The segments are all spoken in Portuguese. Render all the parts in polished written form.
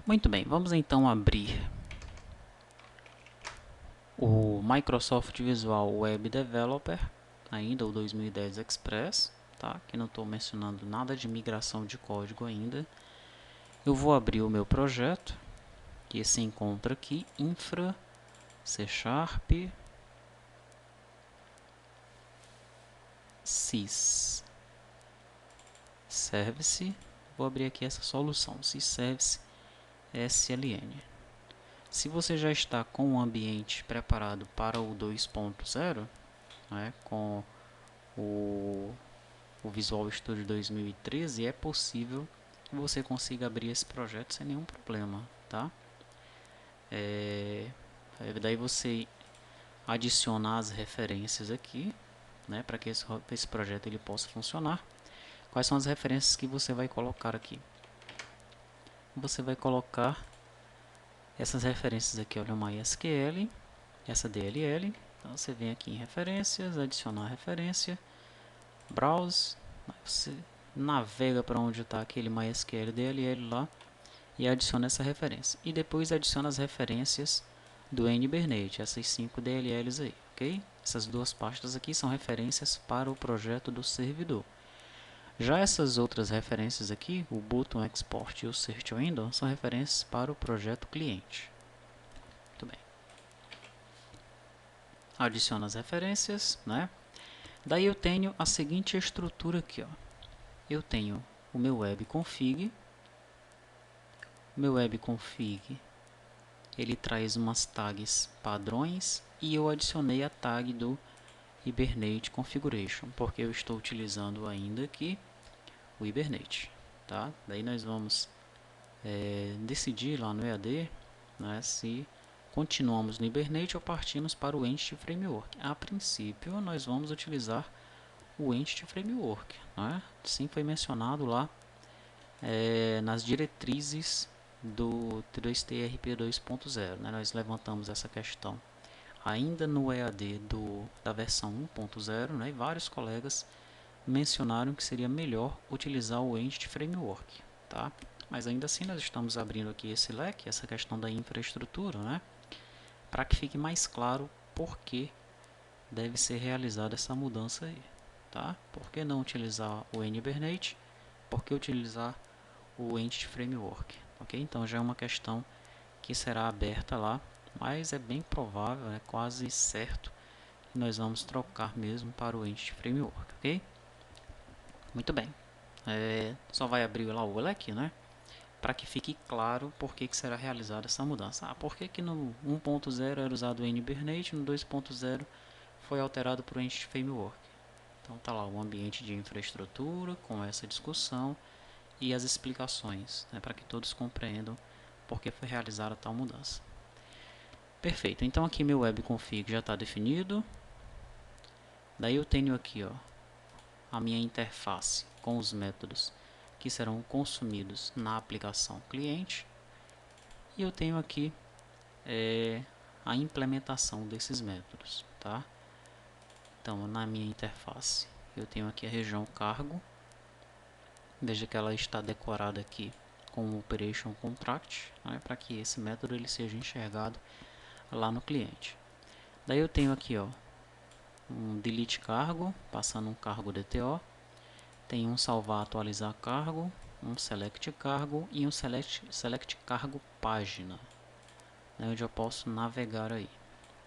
Muito bem, vamos então abrir o Microsoft Visual Web Developer, ainda o 2010 Express, tá? Que não estou mencionando nada de migração de código ainda. Eu vou abrir o meu projeto, que se encontra aqui, Infra, C Sharp, Sys Service. Vou abrir aqui essa solução, Sys Service SLN. Se você já está com o ambiente preparado para o 2.0, né, com o Visual Studio 2013, é possível que você consiga abrir esse projeto sem nenhum problema, tá? Daí você adiciona as referências aqui, né, para que esse projeto ele possa funcionar. Quais são as referências que você vai colocar aqui? Você vai colocar essas referências aqui, olha, MySQL, essa DLL. Então você vem aqui em referências, adicionar referência, browse, você navega para onde está aquele MySQL DLL lá e adiciona essa referência. E depois adiciona as referências do NBernate, essas 5 DLLs aí, ok? Essas duas pastas aqui são referências para o projeto do servidor. Já essas outras referências aqui, o button export e o search window, são referências para o projeto cliente. Muito bem. Adiciono as referências, né? Daí eu tenho a seguinte estrutura aqui, ó. Eu tenho o meu webconfig. O meu webconfig, ele traz umas tags padrões e eu adicionei a tag do Hibernate Configuration, porque eu estou utilizando ainda aqui o Hibernate, tá? Daí nós vamos decidir lá no EAD, né, se continuamos no Hibernate ou partimos para o Entity Framework. A princípio, nós vamos utilizar o Entity Framework, né? Sim, foi mencionado lá nas diretrizes do 2TRP 2.0, né? Nós levantamos essa questão ainda no EAD da versão 1.0, né? E vários colegas mencionaram que seria melhor utilizar o Entity Framework, tá? Mas ainda assim nós estamos abrindo aqui esse leque, essa questão da infraestrutura, né? Para que fique mais claro por que deve ser realizada essa mudança aí, tá? Por que não utilizar o NBernate? Por que utilizar o Entity Framework? Ok? Então já é uma questão que será aberta lá, mas é bem provável, é quase certo que nós vamos trocar mesmo para o Entity Framework, ok? Muito bem. Só vai abrir lá o leque, né? Para que fique claro por que será realizada essa mudança. Por que no 1.0 era usado o NBernate, no 2.0 foi alterado para o Entity Framework? Então tá lá o ambiente de infraestrutura com essa discussão e as explicações, né, para que todos compreendam por que foi realizada tal mudança. Perfeito, então aqui meu webconfig já está definido. Daí eu tenho aqui, ó, a minha interface com os métodos que serão consumidos na aplicação cliente. E eu tenho aqui a implementação desses métodos, tá? Então, na minha interface, eu tenho aqui a região cargo. Veja que ela está decorada aqui com o Operation Contract, né, para que esse método ele seja enxergado lá no cliente. Daí eu tenho aqui, ó, um delete cargo, passando um cargo DTO. Tem um salvar atualizar cargo, um select cargo e um select cargo página, né, onde eu posso navegar aí,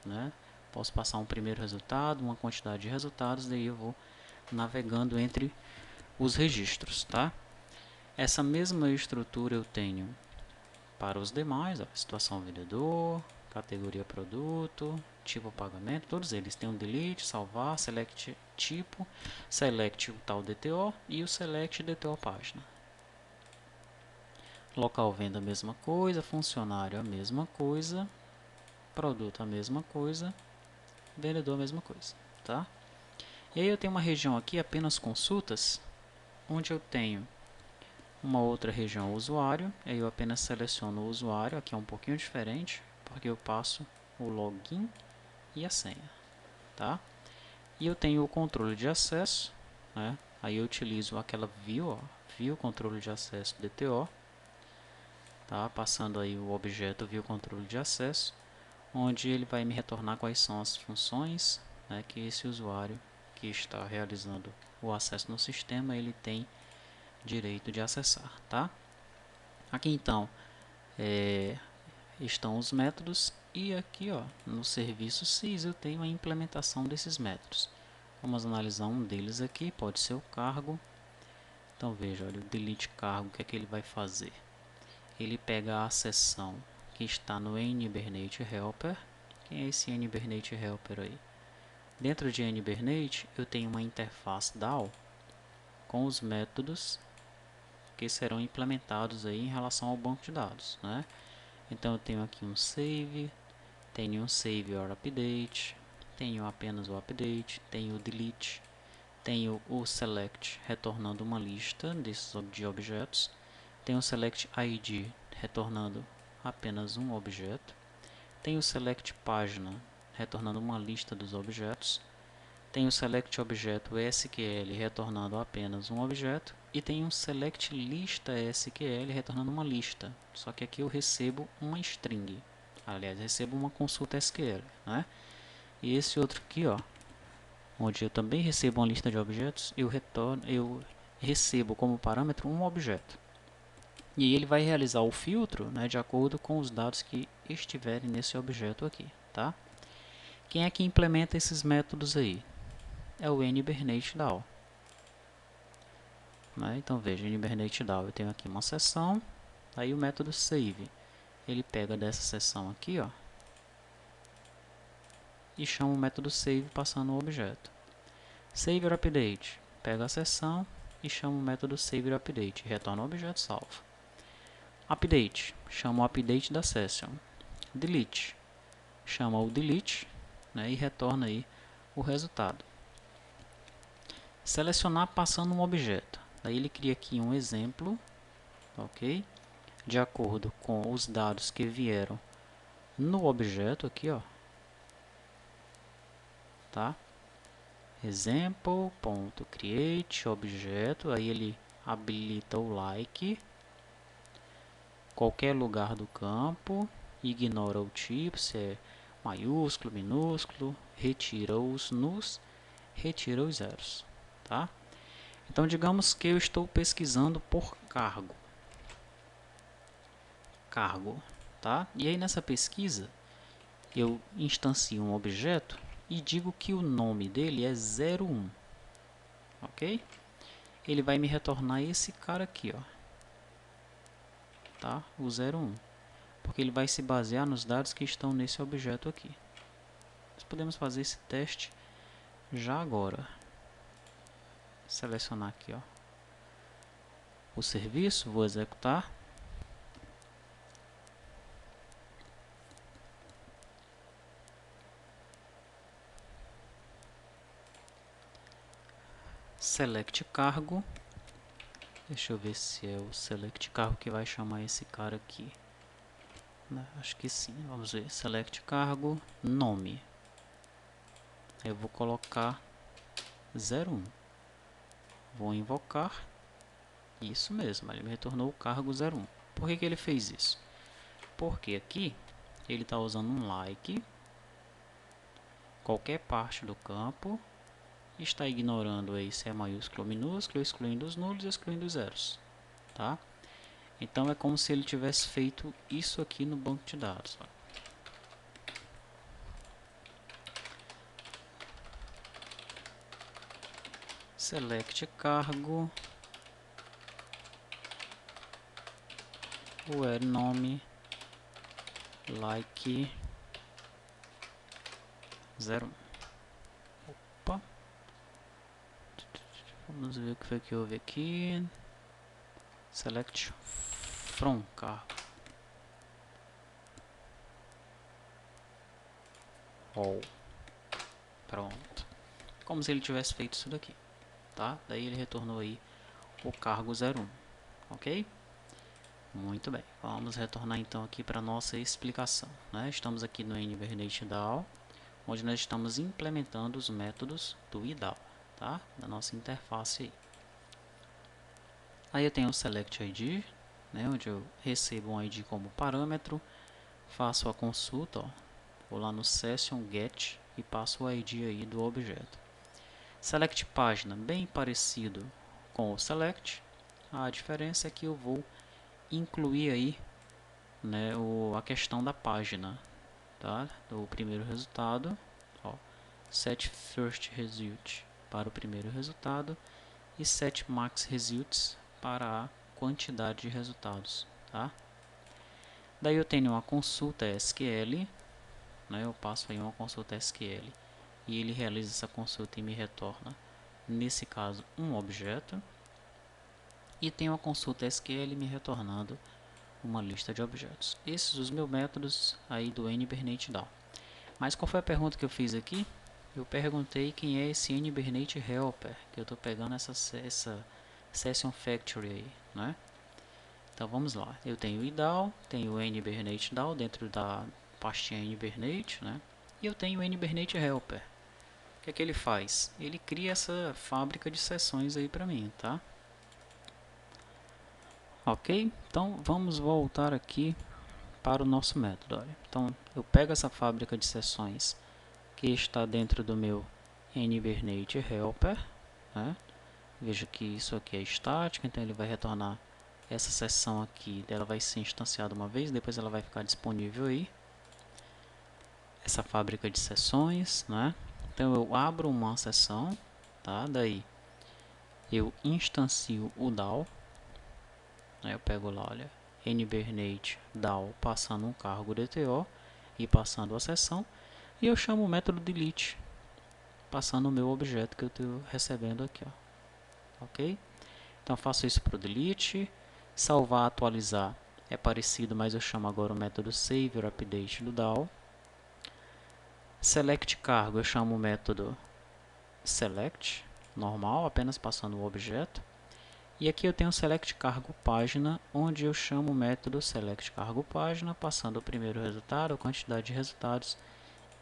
né? Posso passar um primeiro resultado, uma quantidade de resultados, daí eu vou navegando entre os registros, tá? Essa mesma estrutura eu tenho para os demais, ó, situação vendedor, categoria produto, tipo pagamento, todos eles têm um delete, salvar, select tipo, select o tal DTO e o select DTO página. Local venda a mesma coisa, funcionário a mesma coisa, produto a mesma coisa, vendedor a mesma coisa, tá? E aí eu tenho uma região aqui, apenas consultas, onde eu tenho uma outra região usuário, aí eu apenas seleciono o usuário, aqui é um pouquinho diferente, porque eu passo o login e a senha, tá? E eu tenho o controle de acesso, né? Aí eu utilizo aquela view, ó, view controle de acesso DTO. tá? Passando aí o objeto via o controle de acesso, onde ele vai me retornar quais são as funções, né, que esse usuário que está realizando o acesso no sistema ele tem direito de acessar, tá? Aqui então estão os métodos e aqui ó, no serviço sys eu tenho a implementação desses métodos. Vamos analisar um deles aqui, pode ser o cargo. Então veja, olha, o delete cargo, o que é que ele vai fazer? Ele pega a seção que está no NBernate Helper. Quem é esse NBernate Helper aí? Dentro de NBernate eu tenho uma interface DAO com os métodos que serão implementados aí em relação ao banco de dados, né? Então eu tenho aqui um save, tenho um save or update, tenho apenas o update, tenho o delete, tenho o select retornando uma lista de objetos, tenho o select id retornando apenas um objeto, tenho o select página retornando uma lista dos objetos, tenho o select objeto SQL retornando apenas um objeto e tem um select lista SQL retornando uma lista, só que aqui eu recebo uma string, aliás, recebo uma consulta SQL, né? E esse outro aqui, ó, onde eu também recebo uma lista de objetos, eu recebo como parâmetro um objeto. E ele vai realizar o filtro, né, de acordo com os dados que estiverem nesse objeto aqui, tá? Quem é que implementa esses métodos aí? É o NBernate DAO. Né? Então veja, NBernate DAO, eu tenho aqui uma seção, aí o método save, ele pega dessa seção aqui, ó, e chama o método save passando o objeto. Save or update, pega a seção e chama o método save or update, retorna o objeto salvo. Update, chama o update da session. Delete, chama o delete, né, e retorna aí o resultado. Selecionar passando um objeto. Daí ele cria aqui um exemplo, ok? De acordo com os dados que vieram no objeto aqui, ó, tá? Example.create objeto, aí ele habilita o like, qualquer lugar do campo, ignora o tipo, se é maiúsculo, minúsculo, retira os nus, retira os zeros, tá? Então digamos que eu estou pesquisando por cargo, tá? E aí nessa pesquisa eu instancio um objeto e digo que o nome dele é 01, ok? Ele vai me retornar esse cara aqui, ó, tá? O 01, porque ele vai se basear nos dados que estão nesse objeto aqui. Nós podemos fazer esse teste já agora. Selecionar aqui, ó, o serviço, vou executar. Select cargo. Deixa eu ver se é o select cargo que vai chamar esse cara aqui. Acho que sim, vamos ver. Select cargo, nome. Eu vou colocar 01. Vou invocar. Isso mesmo, ele me retornou o cargo 01. Por que ele fez isso? Porque aqui ele está usando um like, qualquer parte do campo, está ignorando aí se é maiúsculo ou minúsculo, excluindo os nulos e excluindo os zeros, tá? Então é como se ele tivesse feito isso aqui no banco de dados. Ó. Select cargo, where nome, like 01. Opa. Vamos ver o que foi que houve aqui. Select from cargo. All. Pronto. Como se ele tivesse feito isso daqui, tá? Daí ele retornou aí o cargo 01, ok? Muito bem, vamos retornar então aqui para a nossa explicação, né? Estamos aqui no NBernate DAO, onde nós estamos implementando os métodos do IDAO, tá? Da nossa interface aí. Aí eu tenho o Select ID, né, onde eu recebo um ID como parâmetro, faço a consulta, ó, vou lá no session get e passo o ID aí do objeto. Select página, bem parecido com o select, a diferença é que eu vou incluir aí, né, a questão da página, tá? O primeiro resultado, ó, set first result para o primeiro resultado e set max results para a quantidade de resultados, tá? Daí eu tenho uma consulta SQL, né? Eu passo aí uma consulta SQL e ele realiza essa consulta e me retorna, nesse caso, um objeto. E tenho uma consulta SQL me retornando uma lista de objetos. Esses os meus métodos aí do NBernate-DAO. Mas qual foi a pergunta que eu fiz aqui? Eu perguntei quem é esse NBernate Helper, que eu estou pegando essa Session Factory aí, né? Então vamos lá, eu tenho o IDAO, tenho o NBernate-DAO dentro da pastinha NBernate, né? E eu tenho o NBernate Helper. O que é que ele faz? Ele cria essa fábrica de sessões aí para mim, tá? Ok, então vamos voltar aqui para o nosso método. Olha. Então eu pego essa fábrica de sessões que está dentro do meu NBernate Helper, né? Veja que isso aqui é estático, então ele vai retornar essa sessão aqui, ela vai ser instanciada uma vez, depois ela vai ficar disponível aí. Essa fábrica de sessões, né? Então eu abro uma sessão, tá? Daí eu instancio o DAO, né? Eu pego lá, olha, NBernate DAO passando um cargo DTO e passando a sessão, e eu chamo o método delete passando o meu objeto que eu estou recebendo aqui, ó. Ok? Então faço isso para o delete, salvar, atualizar é parecido, mas eu chamo agora o método save or update do DAO. Select cargo, eu chamo o método select, normal, apenas passando o objeto. E aqui eu tenho o select cargo página, onde eu chamo o método select cargo página, passando o primeiro resultado, a quantidade de resultados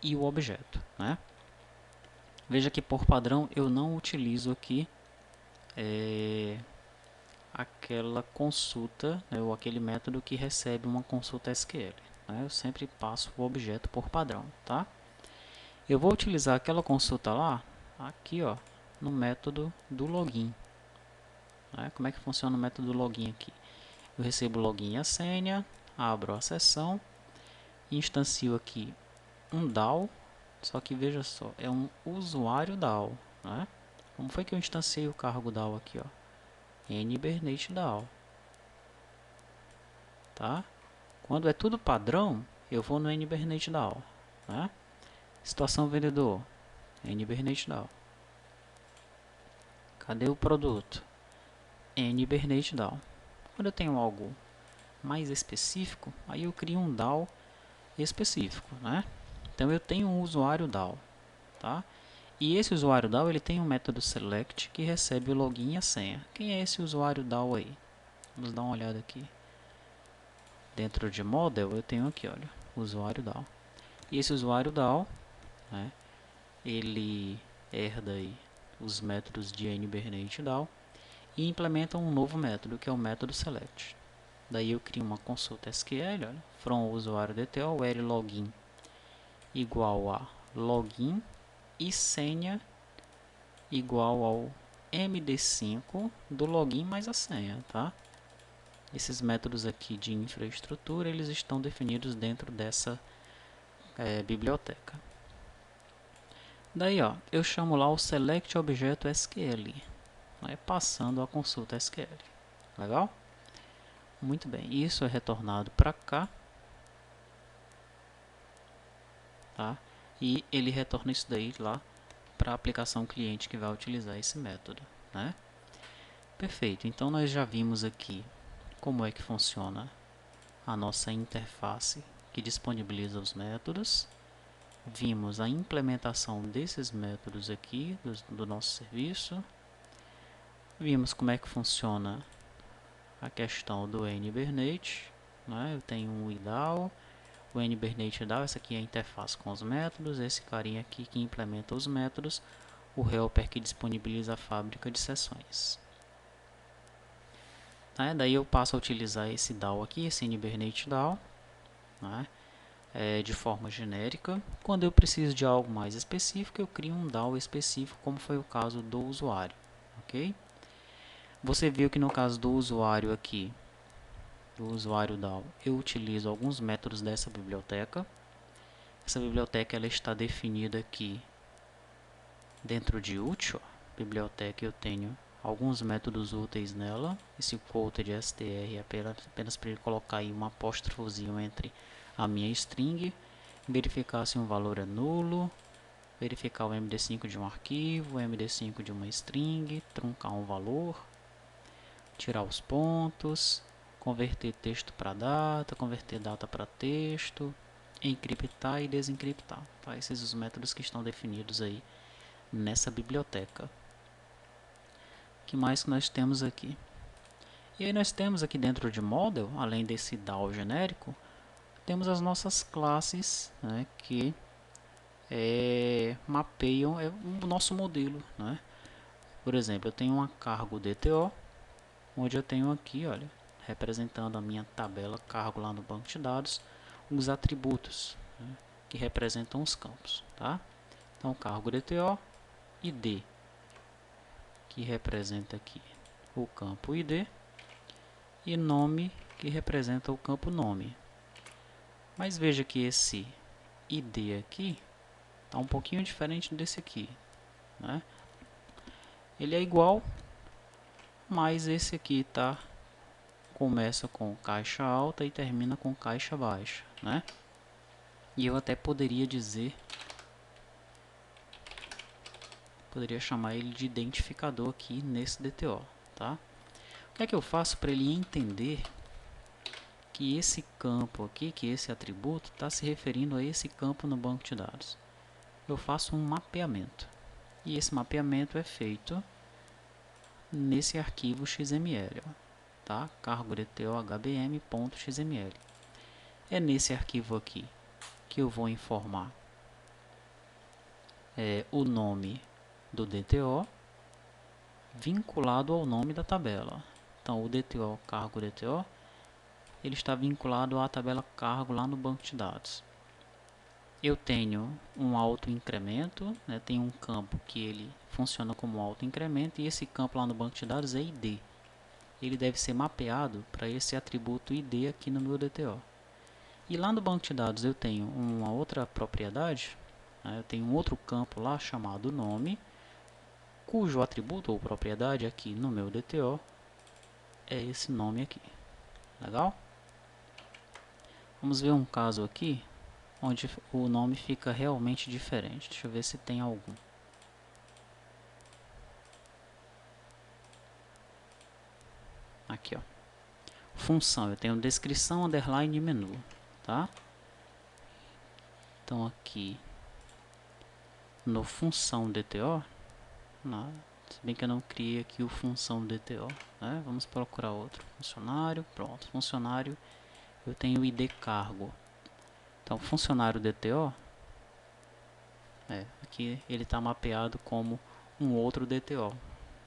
e o objeto, né? Veja que por padrão eu não utilizo aqui aquela consulta, né, ou aquele método que recebe uma consulta SQL. Né? Eu sempre passo o objeto por padrão, tá? Eu vou utilizar aquela consulta lá, aqui, ó, no método do login. Né? Como é que funciona o método do login aqui? Eu recebo o login e a senha, abro a sessão, instancio aqui um DAO, só que veja só, é um usuário DAO. Né? Como foi que eu instanciei o cargo DAO aqui? Ó? NBernate DAO. Tá? Quando é tudo padrão, eu vou no NBernate DAO. Né? Situação vendedor, NBernate DAO. Cadê o produto? NBernate DAO. Quando eu tenho algo mais específico, aí eu crio um DAO específico, né? Então eu tenho um usuário DAO, tá? E esse usuário DAO ele tem um método select que recebe o login e a senha. Quem é esse usuário DAO aí? Vamos dar uma olhada aqui. Dentro de model eu tenho aqui, olha, usuário DAO. E esse usuário DAO, né, ele herda aí os métodos de NBernate DAO e implementa um novo método que é o método select. Daí eu crio uma consulta SQL, olha, from usuário DTO, where login igual a login e senha igual ao MD5 do login mais a senha, tá? Esses métodos aqui de infraestrutura, eles estão definidos dentro dessa biblioteca. Daí, ó, eu chamo lá o select objeto SQL, né, passando a consulta SQL. Legal? Muito bem, isso é retornado para cá, tá? E ele retorna isso daí lá para a aplicação cliente que vai utilizar esse método, né? Perfeito, então nós já vimos aqui como é que funciona a nossa interface que disponibiliza os métodos. Vimos a implementação desses métodos aqui do nosso serviço. Vimos como é que funciona a questão do NBernate, né? Eu tenho um IDAO, o NBernate DAO, essa aqui é a interface com os métodos, esse carinha aqui que implementa os métodos, o helper que disponibiliza a fábrica de sessões. né? Daí eu passo a utilizar esse DAO aqui, esse NBernate DAO, né? De forma genérica. Quando eu preciso de algo mais específico, eu crio um DAO específico, como foi o caso do usuário, ok? Você viu que no caso do usuário aqui, do usuário DAO, eu utilizo alguns métodos dessa biblioteca. Essa biblioteca ela está definida aqui dentro de útil. Biblioteca eu tenho alguns métodos úteis nela. Esse quoted str é apenas para ele colocar aí um apóstrofozinho entre a minha string, verificar se um valor é nulo, verificar o MD5 de um arquivo, o MD5 de uma string, truncar um valor, tirar os pontos, converter texto para data, converter data para texto, encriptar e desencriptar. Tá? Esses são os métodos que estão definidos aí nessa biblioteca. O que mais que nós temos aqui? E aí nós temos aqui dentro de model, além desse DAO genérico, temos as nossas classes, né, que mapeiam o nosso modelo, né? Por exemplo, eu tenho uma cargo DTO, onde eu tenho aqui, olha, representando a minha tabela cargo lá no banco de dados, os atributos, né, que representam os campos, tá? Então, cargo DTO, ID, que representa aqui o campo ID, e nome, que representa o campo nome. Mas veja que esse ID aqui está um pouquinho diferente desse aqui, né? Ele é igual, mas esse aqui começa com caixa alta e termina com caixa baixa, né? E eu até poderia chamar ele de identificador aqui nesse DTO, tá? O que é que eu faço para ele entender que esse campo aqui, que esse atributo está se referindo a esse campo no banco de dados? Eu faço um mapeamento, e esse mapeamento é feito nesse arquivo XML, tá? Cargo DTO hbm.xml. É nesse arquivo aqui que eu vou informar o nome do DTO vinculado ao nome da tabela. Então o DTO, cargo DTO, ele está vinculado à tabela cargo lá no banco de dados. Eu tenho um autoincremento, né? Tem um campo que ele funciona como autoincremento, e esse campo lá no banco de dados é ID. Ele deve ser mapeado para esse atributo ID aqui no meu DTO. E lá no banco de dados eu tenho uma outra propriedade, né? Eu tenho um outro campo lá chamado nome, cujo atributo ou propriedade aqui no meu DTO é esse nome aqui. Legal? Vamos ver um caso aqui onde o nome fica realmente diferente. Deixa eu ver se tem algum. Aqui, ó. Função, eu tenho descrição, underline e menu, tá? Então aqui no função DTO, se bem que eu não criei aqui o função DTO, né? Vamos procurar outro. Funcionário, pronto. Funcionário, eu tenho o ID cargo. Então funcionário DTO, aqui ele está mapeado como um outro DTO.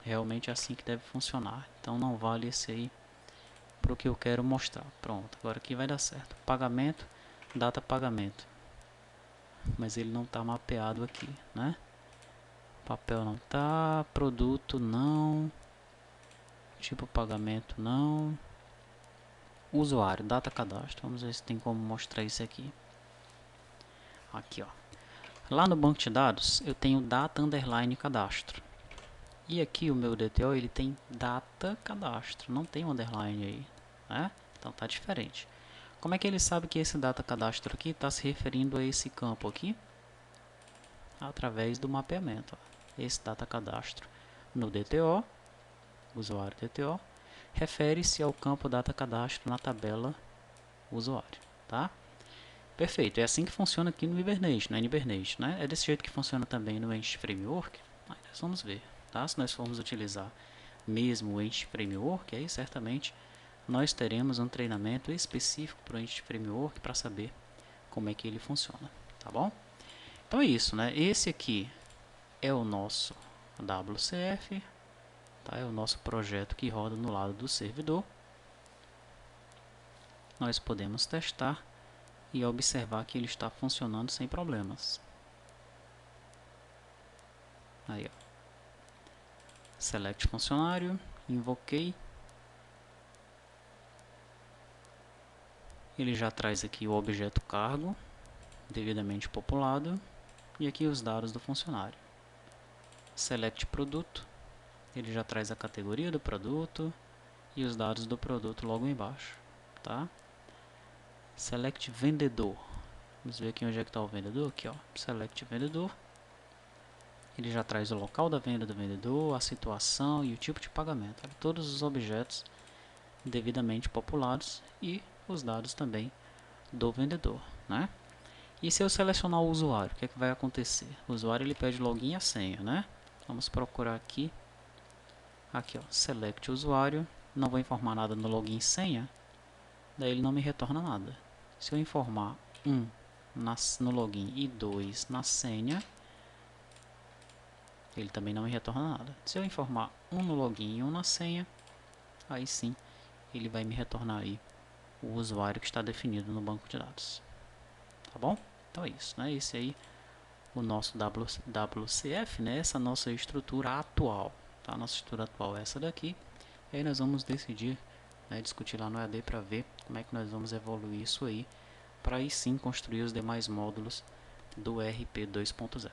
Realmente é assim que deve funcionar. Então não vale esse aí para o que eu quero mostrar. Pronto, agora aqui vai dar certo. Pagamento, data pagamento. Mas ele não está mapeado aqui, né? Papel não tá, produto não, tipo pagamento não, usuário, data cadastro. Vamos ver se tem como mostrar isso aqui. Aqui, ó. Lá no banco de dados eu tenho data underline cadastro. E aqui o meu DTO ele tem data cadastro, não tem um underline aí, né? Então tá diferente. Como é que ele sabe que esse data cadastro aqui está se referindo a esse campo aqui? Através do mapeamento, ó. Esse data cadastro no DTO, usuário DTO, refere-se ao campo data cadastro na tabela usuário, tá? Perfeito, é assim que funciona aqui no Hibernate, no NBernate, né? É desse jeito que funciona também no Entity Framework. Aí nós vamos ver, tá? Se nós formos utilizar mesmo o Entity Framework, aí certamente nós teremos um treinamento específico para o Entity Framework para saber como é que ele funciona, tá bom? Então é isso, né? Esse aqui é o nosso WCF, tá? É o nosso projeto que roda no lado do servidor. nós podemos testar e observar que ele está funcionando sem problemas. Aí, ó. Select funcionário, invoquei. Ele já traz aqui o objeto cargo, devidamente populado, e aqui os dados do funcionário. Select produto, ele já traz a categoria do produto e os dados do produto logo embaixo, tá? Select vendedor, vamos ver aqui onde é que está o vendedor, aqui ó, select vendedor. Ele já traz o local da venda do vendedor, a situação e o tipo de pagamento, todos os objetos devidamente populados e os dados também do vendedor, né? E se eu selecionar o usuário, o que é que vai acontecer? O usuário ele pede login e a senha, né? Vamos procurar aqui. Aqui, ó, select usuário. Não vou informar nada no login e senha, daí ele não me retorna nada. Se eu informar 1 no login e 2 na senha, ele também não me retorna nada. Se eu informar 1 no login e 1 na senha, aí sim ele vai me retornar aí o usuário que está definido no banco de dados. Tá bom? Então é isso, né? Esse aí o nosso WCF, né? Essa nossa estrutura atual, tá? A nossa estrutura atual é essa daqui. E aí nós vamos decidir, né, discutir lá no EAD para ver como é que nós vamos evoluir isso aí, para aí sim construir os demais módulos do RP 2.0.